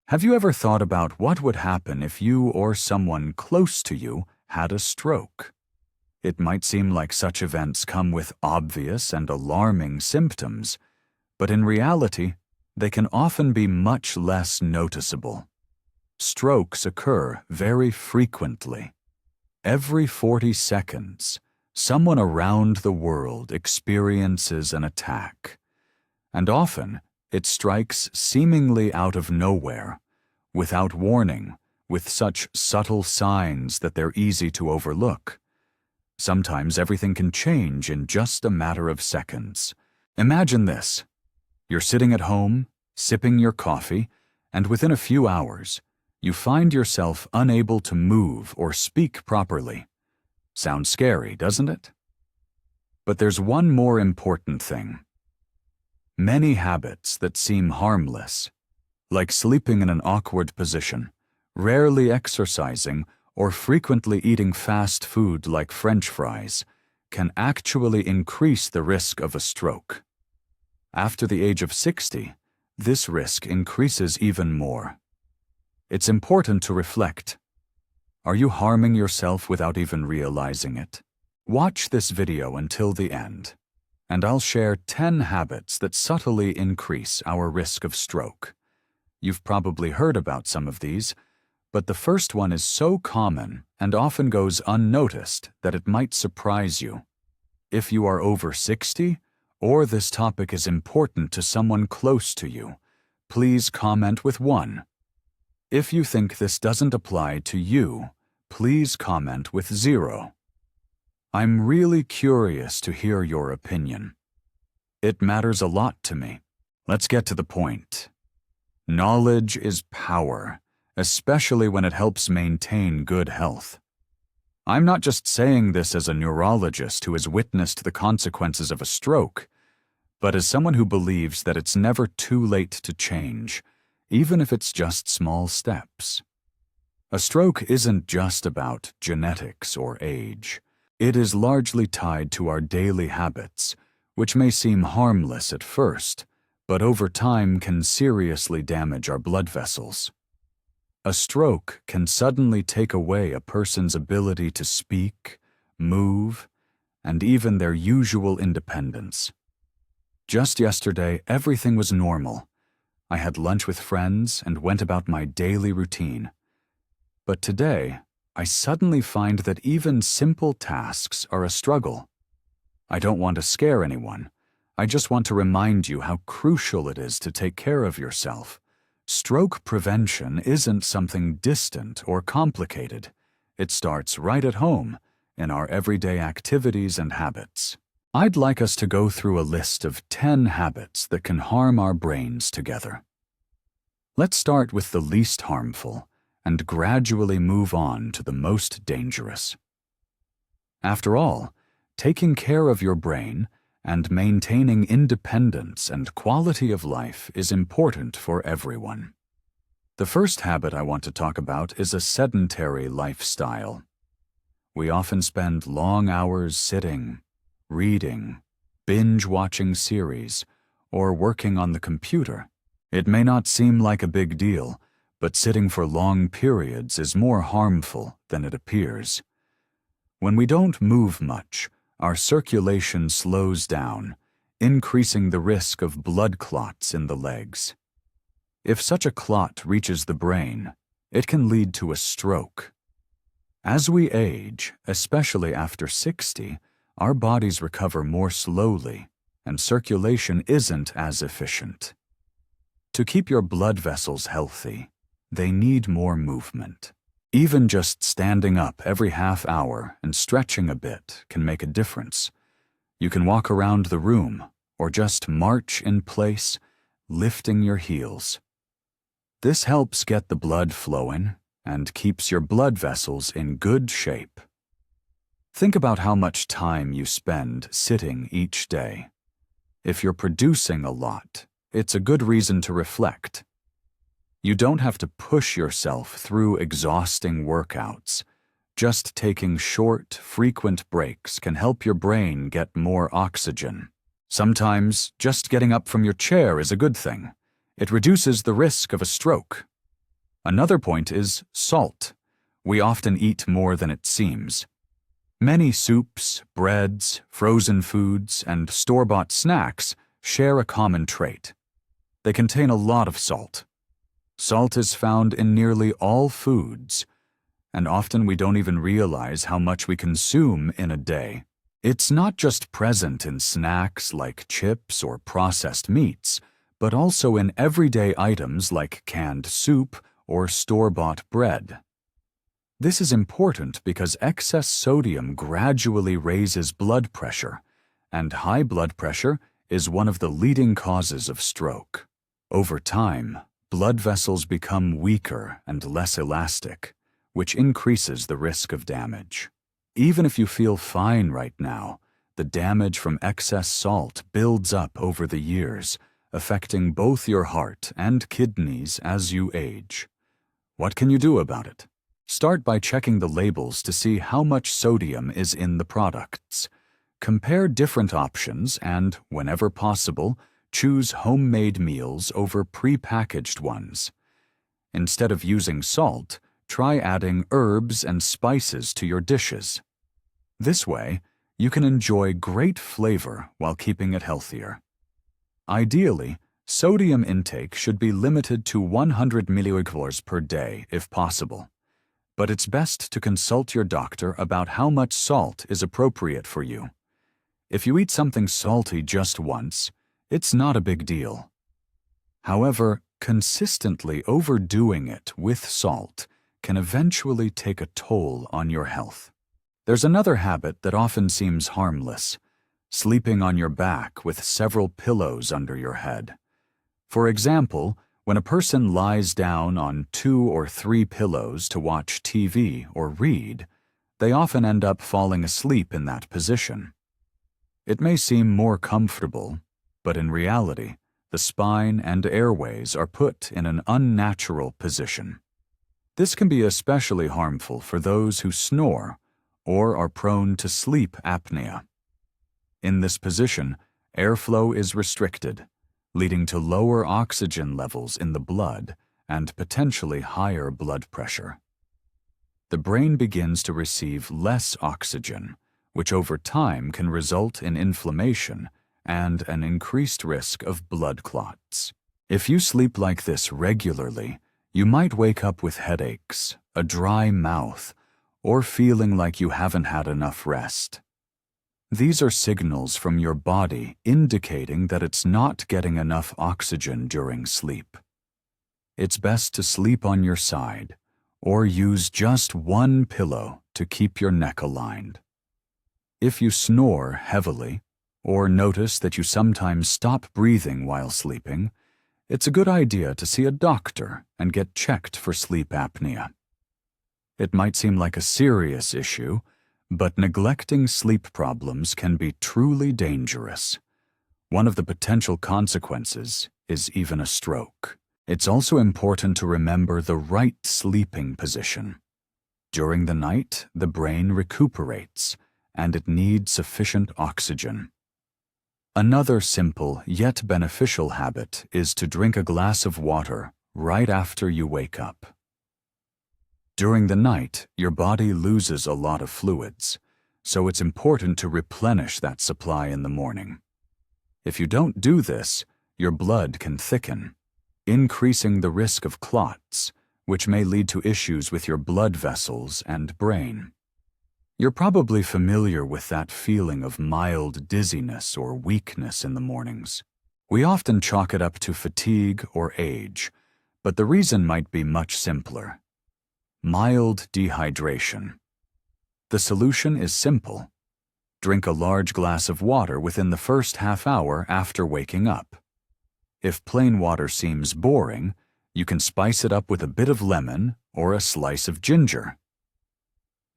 Have you ever thought about what would happen if you or someone close to you had a stroke? It might seem like such events come with obvious and alarming symptoms, but in reality, they can often be much less noticeable. Strokes occur very frequently. Every 40 seconds, someone around the world experiences an attack, and often it strikes seemingly out of nowhere, without warning, with such subtle signs that they're easy to overlook. Sometimes everything can change in just a matter of seconds. Imagine this. You're sitting at home, sipping your coffee, and within a few hours, you find yourself unable to move or speak properly. Sounds scary, doesn't it? But there's one more important thing. Many habits that seem harmless, like sleeping in an awkward position, rarely exercising, or frequently eating fast food like French fries, can actually increase the risk of a stroke. After the age of 60, this risk increases even more. It's important to reflect. Are you harming yourself without even realizing it? Watch this video until the end, and I'll share 10 habits that subtly increase our risk of stroke. You've probably heard about some of these, but the first one is so common and often goes unnoticed that it might surprise you. If you are over 60, or this topic is important to someone close to you, please comment with 1. If you think this doesn't apply to you, please comment with 0. I'm really curious to hear your opinion. It matters a lot to me. Let's get to the point. Knowledge is power, especially when it helps maintain good health. I'm not just saying this as a neurologist who has witnessed the consequences of a stroke, but as someone who believes that it's never too late to change, even if it's just small steps. A stroke isn't just about genetics or age. It is largely tied to our daily habits, which may seem harmless at first, but over time can seriously damage our blood vessels. A stroke can suddenly take away a person's ability to speak, move, and even their usual independence. Just yesterday, everything was normal. I had lunch with friends and went about my daily routine. But today, I suddenly find that even simple tasks are a struggle. I don't want to scare anyone. I just want to remind you how crucial it is to take care of yourself. Stroke prevention isn't something distant or complicated. It starts right at home, in our everyday activities and habits. I'd like us to go through a list of 10 habits that can harm our brains together. Let's start with the least harmful and gradually move on to the most dangerous. After all, taking care of your brain and maintaining independence and quality of life is important for everyone. The first habit I want to talk about is a sedentary lifestyle. We often spend long hours sitting, reading, binge-watching series, or working on the computer. It may not seem like a big deal, but sitting for long periods is more harmful than it appears. When we don't move much, our circulation slows down, increasing the risk of blood clots in the legs. If such a clot reaches the brain, it can lead to a stroke. As we age, especially after 60, our bodies recover more slowly, and circulation isn't as efficient. To keep your blood vessels healthy, they need more movement. Even just standing up every half hour and stretching a bit can make a difference. You can walk around the room or just march in place, lifting your heels. This helps get the blood flowing and keeps your blood vessels in good shape. Think about how much time you spend sitting each day. If you're producing a lot, it's a good reason to reflect. You don't have to push yourself through exhausting workouts. Just taking short, frequent breaks can help your brain get more oxygen. Sometimes, just getting up from your chair is a good thing. It reduces the risk of a stroke. Another point is salt. We often eat more than it seems. Many soups, breads, frozen foods, and store-bought snacks share a common trait. They contain a lot of salt. Salt is found in nearly all foods, and often we don't even realize how much we consume in a day. It's not just present in snacks like chips or processed meats, but also in everyday items like canned soup or store-bought bread. This is important because excess sodium gradually raises blood pressure, and high blood pressure is one of the leading causes of stroke. Over time, blood vessels become weaker and less elastic, which increases the risk of damage. Even if you feel fine right now, the damage from excess salt builds up over the years, affecting both your heart and kidneys as you age. What can you do about it? Start by checking the labels to see how much sodium is in the products. Compare different options and, whenever possible, choose homemade meals over pre-packaged ones. Instead of using salt, try adding herbs and spices to your dishes. This way, you can enjoy great flavor while keeping it healthier. Ideally, sodium intake should be limited to 100 milliliters per day if possible. But it's best to consult your doctor about how much salt is appropriate for you. If you eat something salty just once, it's not a big deal. However, consistently overdoing it with salt can eventually take a toll on your health. There's another habit that often seems harmless: sleeping on your back with several pillows under your head. For example, when a person lies down on 2 or 3 pillows to watch TV or read, they often end up falling asleep in that position. It may seem more comfortable, but in reality, the spine and airways are put in an unnatural position. This can be especially harmful for those who snore or are prone to sleep apnea. In this position, airflow is restricted, leading to lower oxygen levels in the blood and potentially higher blood pressure. The brain begins to receive less oxygen, which over time can result in inflammation and an increased risk of blood clots. If you sleep like this regularly, you might wake up with headaches, a dry mouth, or feeling like you haven't had enough rest. These are signals from your body indicating that it's not getting enough oxygen during sleep. It's best to sleep on your side, or use just one pillow to keep your neck aligned. If you snore heavily, or notice that you sometimes stop breathing while sleeping, it's a good idea to see a doctor and get checked for sleep apnea. It might seem like a serious issue, but neglecting sleep problems can be truly dangerous. One of the potential consequences is even a stroke. It's also important to remember the right sleeping position. During the night, the brain recuperates, and it needs sufficient oxygen. Another simple yet beneficial habit is to drink a glass of water right after you wake up. During the night, your body loses a lot of fluids, so it's important to replenish that supply in the morning. If you don't do this, your blood can thicken, increasing the risk of clots, which may lead to issues with your blood vessels and brain. You're probably familiar with that feeling of mild dizziness or weakness in the mornings. We often chalk it up to fatigue or age, but the reason might be much simpler. Mild dehydration. The solution is simple. Drink a large glass of water within the first half hour after waking up. If plain water seems boring, you can spice it up with a bit of lemon or a slice of ginger.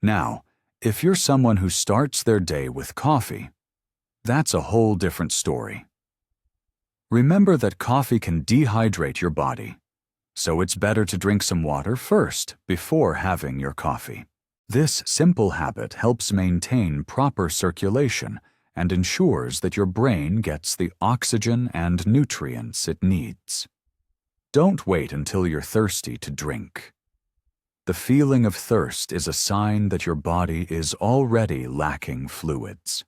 Now, if you're someone who starts their day with coffee, that's a whole different story. Remember that coffee can dehydrate your body, so it's better to drink some water first before having your coffee. This simple habit helps maintain proper circulation and ensures that your brain gets the oxygen and nutrients it needs. Don't wait until you're thirsty to drink. The feeling of thirst is a sign that your body is already lacking fluids.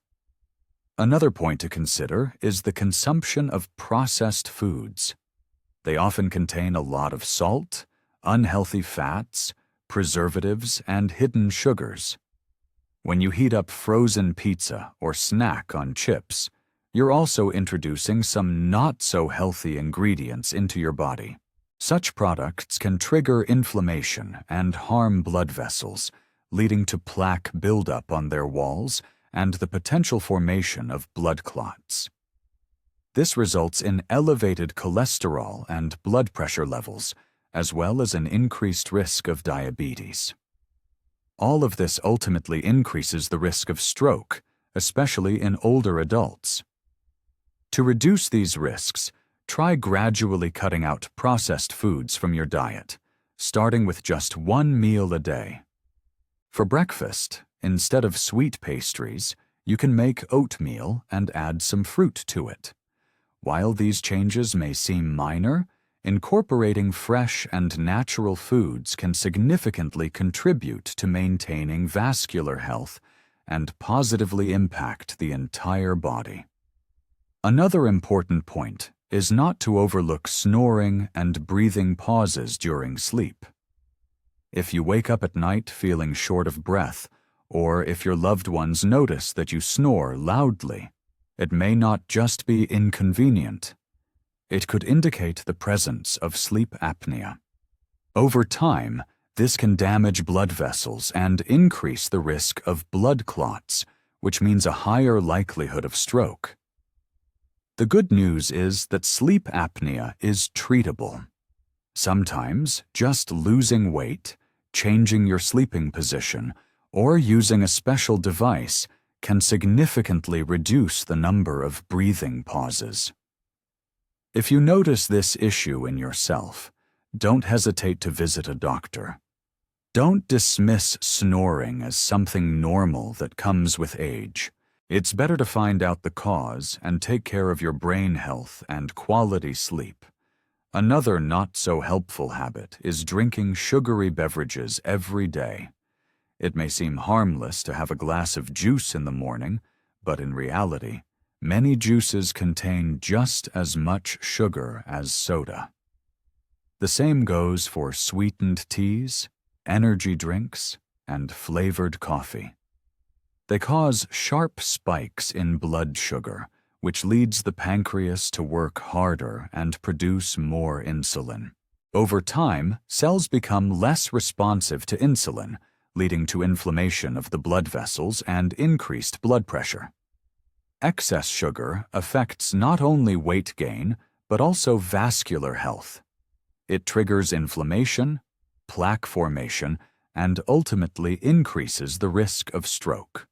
Another point to consider is the consumption of processed foods. They often contain a lot of salt, unhealthy fats, preservatives, and hidden sugars. When you heat up frozen pizza or snack on chips, you're also introducing some not-so-healthy ingredients into your body. Such products can trigger inflammation and harm blood vessels, leading to plaque buildup on their walls and the potential formation of blood clots. This results in elevated cholesterol and blood pressure levels, as well as an increased risk of diabetes. All of this ultimately increases the risk of stroke, especially in older adults. To reduce these risks, try gradually cutting out processed foods from your diet, starting with just one meal a day. For breakfast, instead of sweet pastries, you can make oatmeal and add some fruit to it. While these changes may seem minor, incorporating fresh and natural foods can significantly contribute to maintaining vascular health and positively impact the entire body. Another important point is not to overlook snoring and breathing pauses during sleep. If you wake up at night feeling short of breath, or if your loved ones notice that you snore loudly, it may not just be inconvenient. It could indicate the presence of sleep apnea. Over time, this can damage blood vessels and increase the risk of blood clots, which means a higher likelihood of stroke. The good news is that sleep apnea is treatable. Sometimes, just losing weight, changing your sleeping position, or using a special device can significantly reduce the number of breathing pauses. If you notice this issue in yourself, don't hesitate to visit a doctor. Don't dismiss snoring as something normal that comes with age. It's better to find out the cause and take care of your brain health and quality sleep. Another not-so-helpful habit is drinking sugary beverages every day. It may seem harmless to have a glass of juice in the morning, but in reality, many juices contain just as much sugar as soda. The same goes for sweetened teas, energy drinks, and flavored coffee. They cause sharp spikes in blood sugar, which leads the pancreas to work harder and produce more insulin. Over time, cells become less responsive to insulin, leading to inflammation of the blood vessels and increased blood pressure. Excess sugar affects not only weight gain, but also vascular health. It triggers inflammation, plaque formation, and ultimately increases the risk of stroke.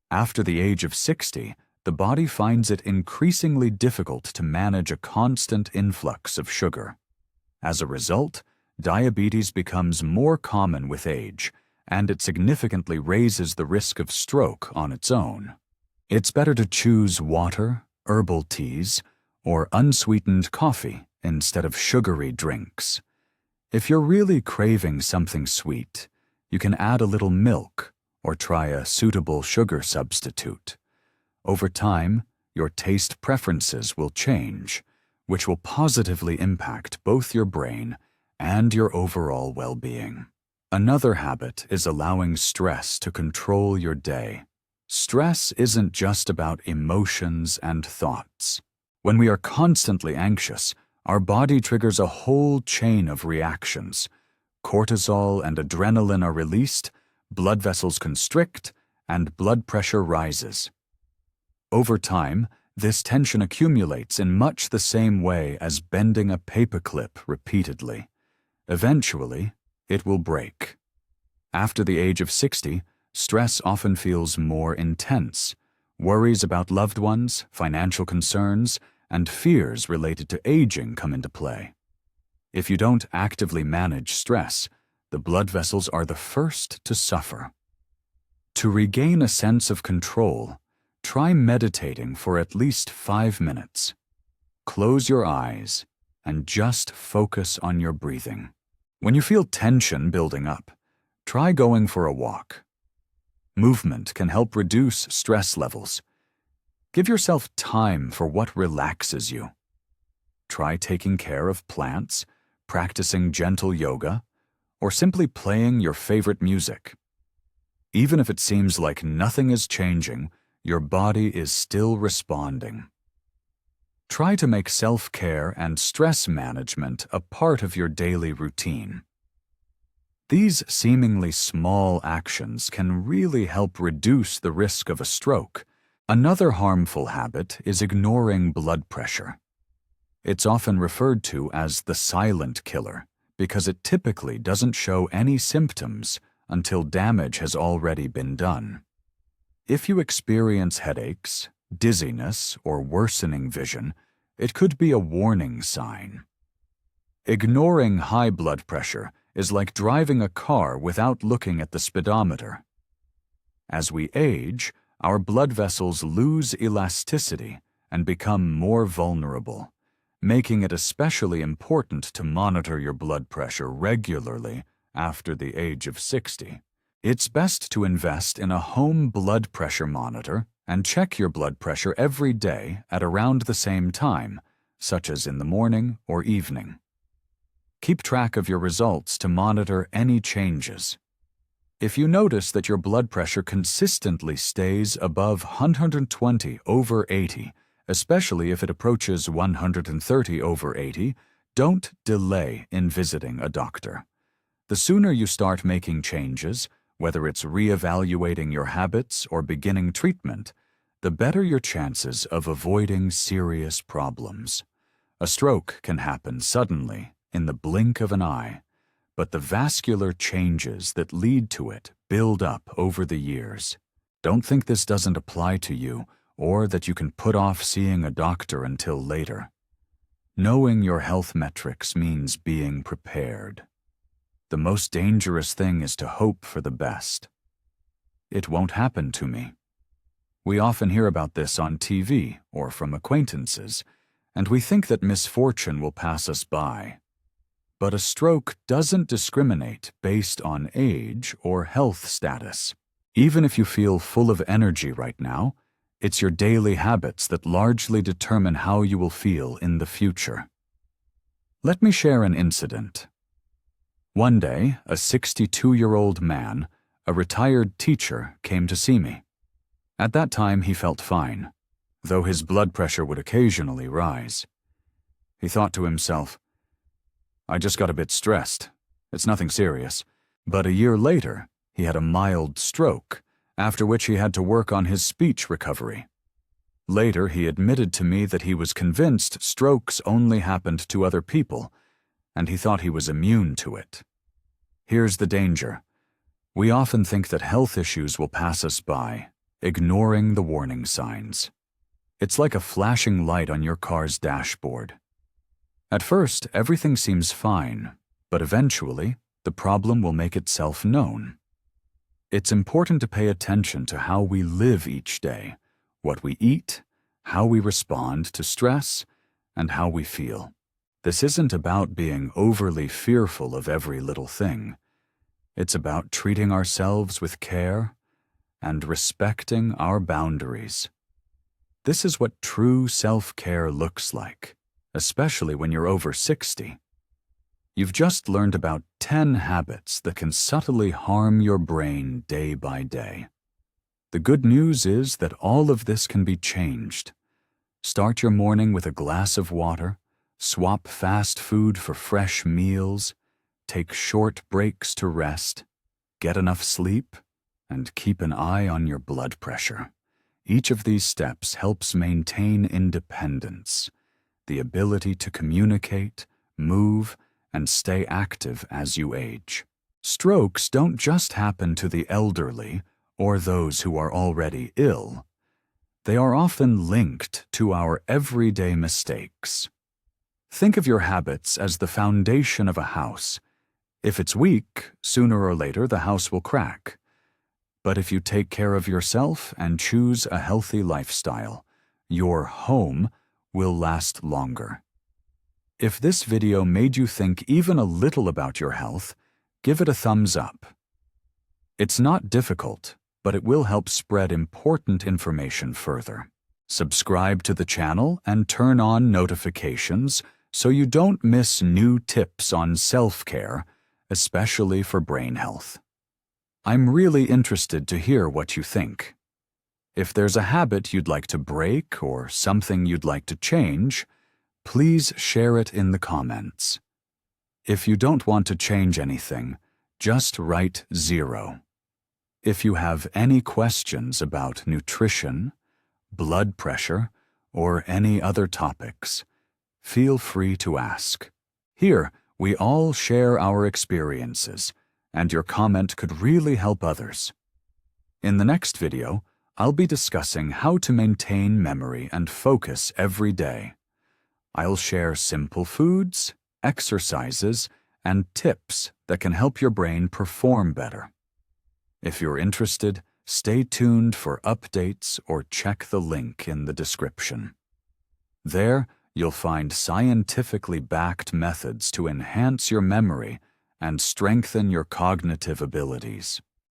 After the age of 60, the body finds it increasingly difficult to manage a constant influx of sugar. As a result, diabetes becomes more common with age, and it significantly raises the risk of stroke on its own. It's better to choose water, herbal teas, or unsweetened coffee instead of sugary drinks. If you're really craving something sweet, you can add a little milk or try a suitable sugar substitute. Over time, your taste preferences will change, which will positively impact both your brain and your overall well-being. Another habit is allowing stress to control your day. Stress isn't just about emotions and thoughts. When we are constantly anxious, our body triggers a whole chain of reactions. Cortisol and adrenaline are released, blood vessels constrict, and blood pressure rises. Over time, this tension accumulates in much the same way as bending a paperclip repeatedly. Eventually, it will break. After the age of 60, stress often feels more intense. Worries about loved ones, financial concerns, and fears related to aging come into play. If you don't actively manage stress, the blood vessels are the first to suffer. To regain a sense of control, try meditating for at least 5 minutes. Close your eyes and just focus on your breathing. When you feel tension building up, try going for a walk. Movement can help reduce stress levels. Give yourself time for what relaxes you. Try taking care of plants, practicing gentle yoga, or simply playing your favorite music. Even if it seems like nothing is changing, your body is still responding. Try to make self-care and stress management a part of your daily routine. These seemingly small actions can really help reduce the risk of a stroke. Another harmful habit is ignoring blood pressure. It's often referred to as the silent killer because it typically doesn't show any symptoms until damage has already been done. If you experience headaches, dizziness, or worsening vision, it could be a warning sign. Ignoring high blood pressure is like driving a car without looking at the speedometer. As we age, our blood vessels lose elasticity and become more vulnerable, making it especially important to monitor your blood pressure regularly after the age of 60. It's best to invest in a home blood pressure monitor and check your blood pressure every day at around the same time, such as in the morning or evening. Keep track of your results to monitor any changes. If you notice that your blood pressure consistently stays above 120/80, especially if it approaches 130/80, don't delay in visiting a doctor. The sooner you start making changes, whether it's reevaluating your habits or beginning treatment, the better your chances of avoiding serious problems. A stroke can happen suddenly, in the blink of an eye, but the vascular changes that lead to it build up over the years. Don't think this doesn't apply to you or that you can put off seeing a doctor until later. Knowing your health metrics means being prepared. The most dangerous thing is to hope for the best. It won't happen to me. We often hear about this on TV or from acquaintances, and we think that misfortune will pass us by. But a stroke doesn't discriminate based on age or health status. Even if you feel full of energy right now, it's your daily habits that largely determine how you will feel in the future. Let me share an incident. One day, a 62-year-old man, a retired teacher, came to see me. At that time, he felt fine, though his blood pressure would occasionally rise. He thought to himself, "I just got a bit stressed. It's nothing serious." But a year later, he had a mild stroke, after which he had to work on his speech recovery. Later, he admitted to me that he was convinced strokes only happened to other people, and he thought he was immune to it. Here's the danger. We often think that health issues will pass us by, ignoring the warning signs. It's like a flashing light on your car's dashboard. At first, everything seems fine, but eventually, the problem will make itself known. It's important to pay attention to how we live each day, what we eat, how we respond to stress, and how we feel. This isn't about being overly fearful of every little thing. It's about treating ourselves with care and respecting our boundaries. This is what true self-care looks like, especially when you're over 60. You've just learned about 10 habits that can subtly harm your brain day by day. The good news is that all of this can be changed. Start your morning with a glass of water, swap fast food for fresh meals, take short breaks to rest, get enough sleep, and keep an eye on your blood pressure. Each of these steps helps maintain independence, the ability to communicate, move, and stay active as you age. Strokes don't just happen to the elderly or those who are already ill. They are often linked to our everyday mistakes. Think of your habits as the foundation of a house. If it's weak, sooner or later the house will crack. But if you take care of yourself and choose a healthy lifestyle, your home will last longer. If this video made you think even a little about your health, give it a thumbs up. It's not difficult, but it will help spread important information further. Subscribe to the channel and turn on notifications so you don't miss new tips on self-care, especially for brain health. I'm really interested to hear what you think. If there's a habit you'd like to break or something you'd like to change, please share it in the comments. If you don't want to change anything, just write 0. If you have any questions about nutrition, blood pressure, or any other topics, feel free to ask. Here, we all share our experiences, and your comment could really help others. In the next video, I'll be discussing how to maintain memory and focus every day. I'll share simple foods, exercises, and tips that can help your brain perform better. If you're interested, stay tuned for updates or check the link in the description. There, you'll find scientifically backed methods to enhance your memory and strengthen your cognitive abilities.